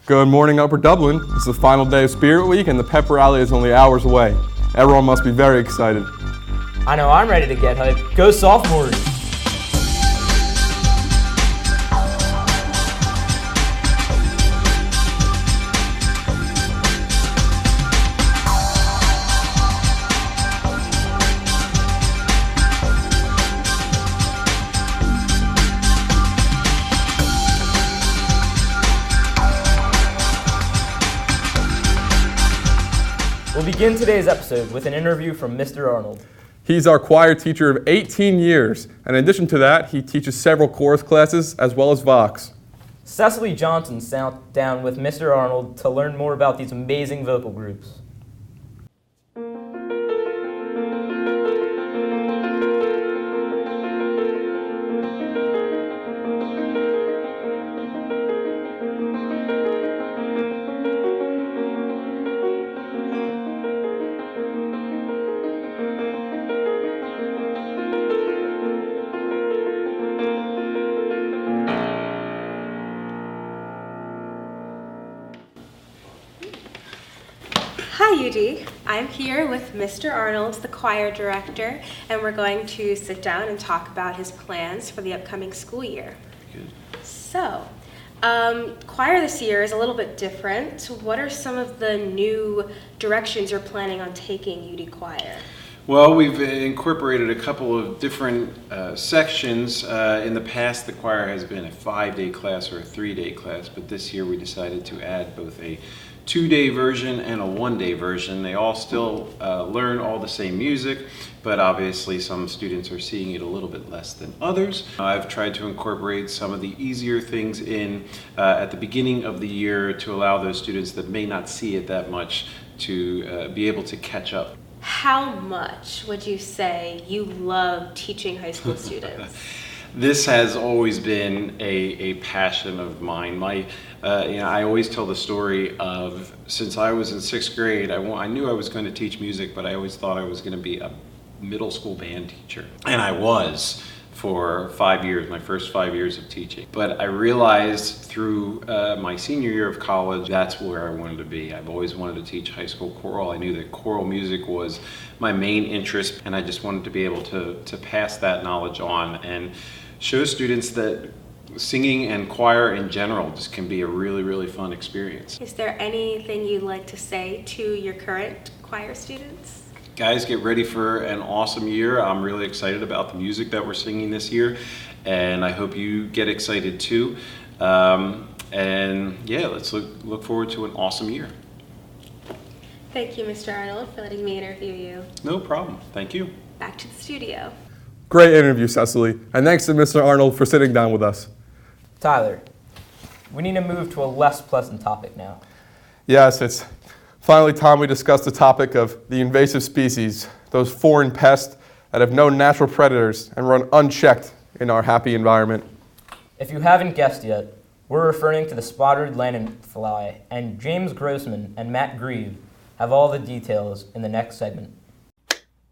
Good morning, Upper Dublin. It's the final day of Spirit Week and the pep rally is only hours away. Everyone must be very excited. I know I'm ready to get hyped. Go sophomores! We'll begin today's episode with an interview from Mr. Arnold. He's our choir teacher of 18 years, and in addition to that, he teaches several chorus classes as well as Vox. Cecily Johnson sat down with Mr. Arnold to learn more about these amazing vocal groups. Hi UD, I'm here with Mr. Arnold, the choir director, and we're going to sit down and talk about his plans for the upcoming school year. Good. So, choir this year is a little bit different. What are some of the new directions you're planning on taking UD Choir? Well, we've incorporated a couple of different sections. In the past, the choir has been a 5-day class or a 3-day class, but this year we decided to add both a 2-day version and a 1-day version. They all still learn all the same music, but obviously some students are seeing it a little bit less than others. I've tried to incorporate some of the easier things in at the beginning of the year to allow those students that may not see it that much to be able to catch up. How much would you say you love teaching high school students? This has always been a passion of mine. I always tell the story of since I was in 6th grade, I knew I was going to teach music, but I always thought I was going to be a middle school band teacher. And I was for 5 years, my first 5 years of teaching. But I realized through my senior year of college, that's where I wanted to be. I've always wanted to teach high school choral. I knew that choral music was my main interest, and I just wanted to be able to pass that knowledge on and show students that singing and choir in general just can be a really, really fun experience. Is there anything you'd like to say to your current choir students? Guys, get ready for an awesome year. I'm really excited about the music that we're singing this year, and I hope you get excited too. And yeah, let's look forward to an awesome year. Thank you, Mr. Arnold, for letting me interview you. No problem. Thank you. Back to the studio. Great interview, Cecily, and thanks to Mr. Arnold for sitting down with us. Tyler, we need to move to a less pleasant topic now. Yes, it's finally time we discuss the topic of the invasive species, those foreign pests that have no natural predators and run unchecked in our happy environment. If you haven't guessed yet, we're referring to the spotted lanternfly, and James Grossman and Matt Grieve have all the details in the next segment.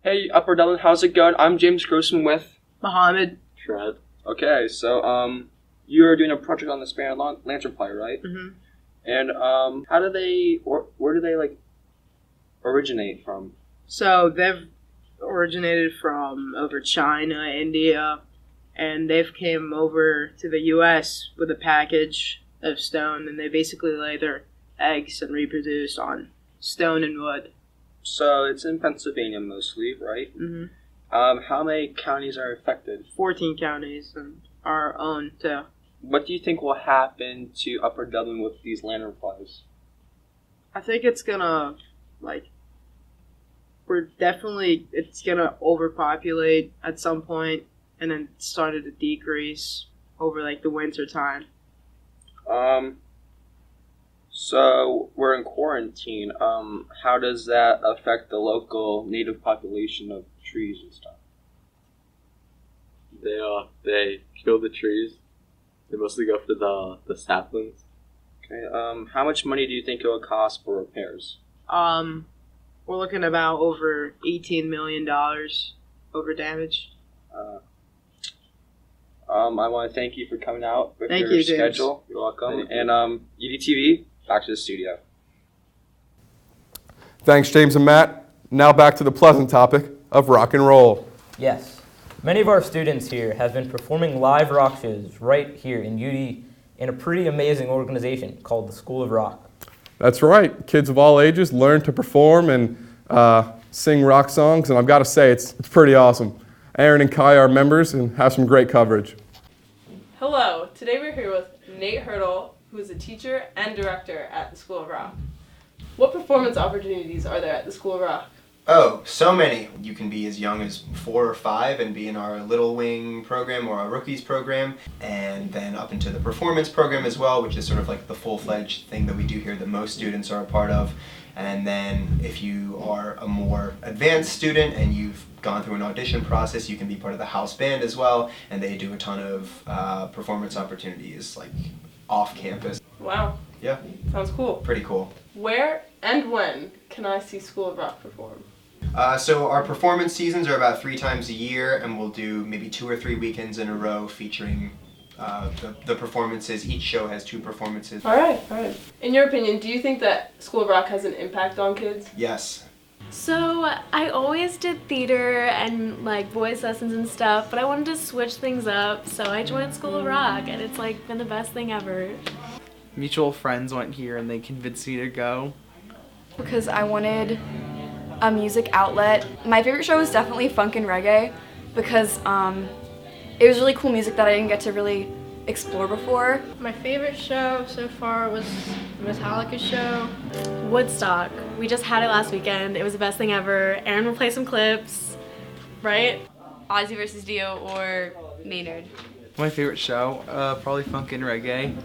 Hey, Upper Dublin, how's it going? I'm James Grossman with Mohammed. Shred. Okay, so you're doing a project on the spotted lanternfly, right? Mm-hmm. And how do they, or where do they originate from? So they've originated from over China, India, and they've came over to the U.S. with a package of stone, and they basically lay their eggs and reproduce on stone and wood. So it's in Pennsylvania mostly, right? Mm-hmm. How many counties are affected? 14 counties and our own too. What do you think will happen to Upper Dublin with these lanternflies? I think it's gonna, it's gonna overpopulate at some point and then started to decrease over the winter time. So we're in quarantine. How does that affect the local native population of trees and stuff? They kill the trees. They mostly go for the saplings. Okay. How much money do you think it would cost for repairs? We're looking about over $18 million over damage. I want to thank you for coming out with Thank your you, James. schedule. You're welcome. And UDTV, back to the studio. Thanks, James and Matt. Now back to the pleasant topic of rock and roll. Yes. Many of our students here have been performing live rock shows right here in UD in a pretty amazing organization called the School of Rock. That's right. Kids of all ages learn to perform and sing rock songs, and I've got to say, it's pretty awesome. Aaron and Kai are members and have some great coverage. Hello, today we're here with Nate Hurdle, who is a teacher and director at the School of Rock. What performance opportunities are there at the School of Rock? Oh, so many. You can be as young as 4 or 5 and be in our Little Wing program or our Rookies program, and then up into the performance program as well, which is sort of like the full-fledged thing that we do here that most students are a part of. And then if you are a more advanced student and you've gone through an audition process, you can be part of the house band as well, and they do a ton of performance opportunities like off campus. Wow, Yeah, sounds cool. pretty cool. Where and when can I see School of Rock perform? So our performance seasons are about 3 times a year, and we'll do maybe 2 or 3 weekends in a row featuring the performances. Each show has 2 performances. All right. In your opinion, do you think that School of Rock has an impact on kids? Yes. So I always did theater and like voice lessons and stuff, but I wanted to switch things up, so I joined School of Rock, and it's like been the best thing ever. Mutual friends went here and they convinced me to go. Because I wanted a music outlet. My favorite show was definitely funk and reggae because it was really cool music that I didn't get to really explore before. My favorite show so far was Metallica's show. Woodstock. We just had it last weekend. It was the best thing ever. Aaron will play some clips, right? Ozzy versus Dio or Maynard. My favorite show, probably funk and reggae.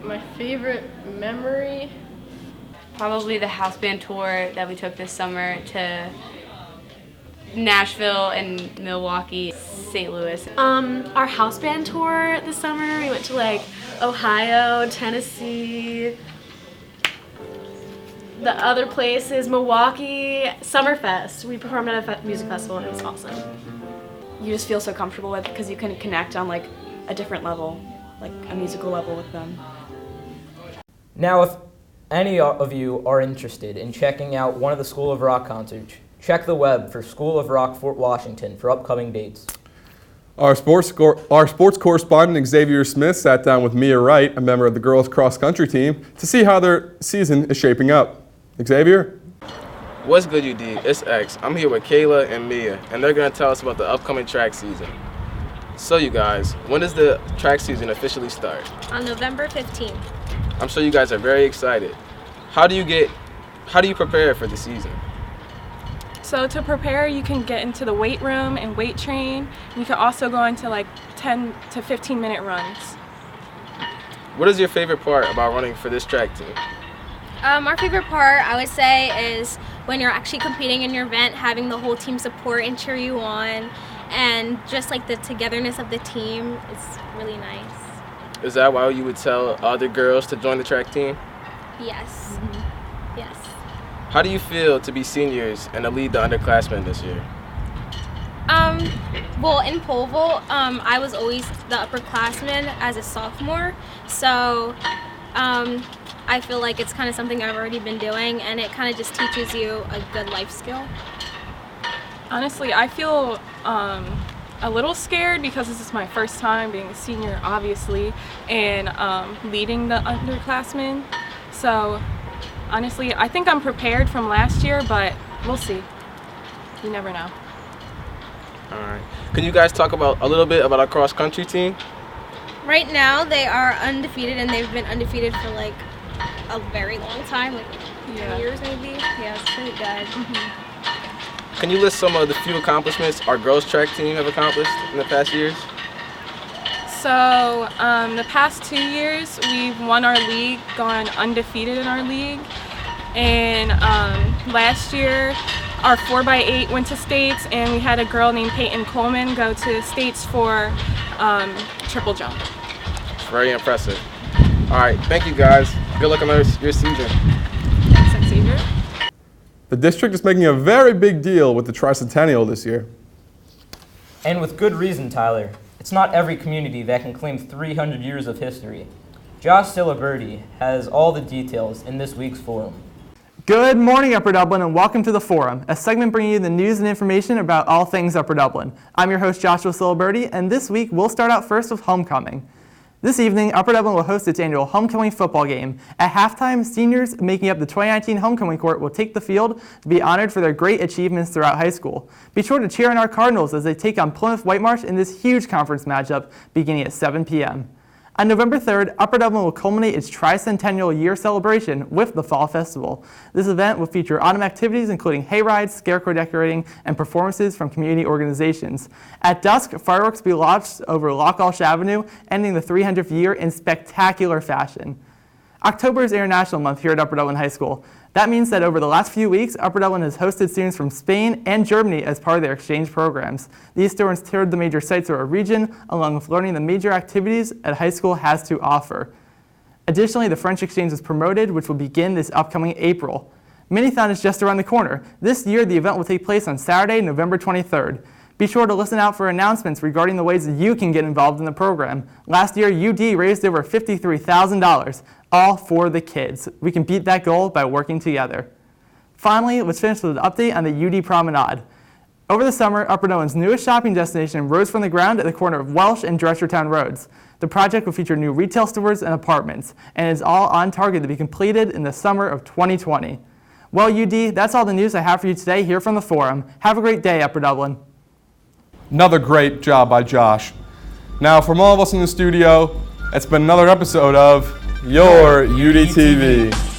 My favorite memory? Probably the house band tour that we took this summer to Nashville and Milwaukee, St. Louis. Our house band tour this summer, we went to like Ohio, Tennessee, the other places, Milwaukee, Summerfest. We performed at a music festival and it was awesome. You just feel so comfortable with because you can connect on like a different level, like a musical level with them. Now, if any of you are interested in checking out one of the School of Rock concerts, check the web for School of Rock Fort Washington for upcoming dates. Our sports correspondent Xavier Smith sat down with Mia Wright, a member of the girls' cross-country team, to see how their season is shaping up. Xavier? What's good, UD? It's X. I'm here with Kayla and Mia, and they're going to tell us about the upcoming track season. So you guys, when does the track season officially start? On November 15th. I'm sure you guys are very excited. How do you prepare for the season? So to prepare, you can get into the weight room and weight train. You can also go into like 10 to 15 minute runs. What is your favorite part about running for this track team? Our favorite part, I would say, is when you're actually competing in your event, having the whole team support and cheer you on, and just like the togetherness of the team is really nice. Is that why you would tell other girls to join the track team? Yes. Yes. How do you feel to be seniors and to lead the underclassmen this year? Well, in pole vault, I was always the upperclassman as a sophomore, so I feel like it's kind of something I've already been doing, and it kind of just teaches you a good life skill. Honestly, I feel a little scared because this is my first time being a senior, obviously, and leading the underclassmen. So honestly, I think I'm prepared from last year, but we'll see. You never know. All right. Can you guys talk about a little bit about our cross-country team? Right now, they are undefeated, and they've been undefeated for like a very long time, like 10 years maybe. Yeah, it's pretty good. Can you list some of the few accomplishments our girls track team have accomplished in the past years? So the past 2 years, we've won our league, gone undefeated in our league. And last year, our 4x8 went to states, and we had a girl named Peyton Coleman go to states for triple jump. It's very impressive. All right, thank you guys. Good luck on your season. Thanks, Xavier. The district is making a very big deal with the tricentennial this year. And with good reason, Tyler. It's not every community that can claim 300 years of history. Josh Siliberti has all the details in this week's forum. Good morning, Upper Dublin, and welcome to the Forum, a segment bringing you the news and information about all things Upper Dublin. I'm your host, Joshua Siliberti, and this week we'll start out first with homecoming. This evening, Upper Dublin will host its annual homecoming football game. At halftime, seniors making up the 2019 homecoming court will take the field to be honored for their great achievements throughout high school. Be sure to cheer on our Cardinals as they take on Plymouth Whitemarsh in this huge conference matchup beginning at 7 p.m. On November 3rd, Upper Dublin will culminate its tricentennial year celebration with the Fall Festival. This event will feature autumn activities including hayrides, scarecrow decorating, and performances from community organizations. At dusk, fireworks will be launched over Loch Walsh Avenue, ending the 300th year in spectacular fashion. October is International Month here at Upper Dublin High School. That means that over the last few weeks, Upper Dublin has hosted students from Spain and Germany as part of their exchange programs. These students toured the major sites of our region, along with learning the major activities that high school has to offer. Additionally, the French exchange is promoted, which will begin this upcoming April. Minithon is just around the corner. This year, the event will take place on Saturday, November 23rd. Be sure to listen out for announcements regarding the ways that you can get involved in the program. Last year, UD raised over $53,000, all for the kids. We can beat that goal by working together. Finally, let's finish with an update on the UD Promenade. Over the summer, Upper Dublin's newest shopping destination rose from the ground at the corner of Welsh and Dreshertown Roads. The project will feature new retail stores and apartments, and is all on target to be completed in the summer of 2020. Well, UD, that's all the news I have for you today here from the Forum. Have a great day, Upper Dublin. Another great job by Josh. Now, from all of us in the studio, it's been another episode of Your UDTV.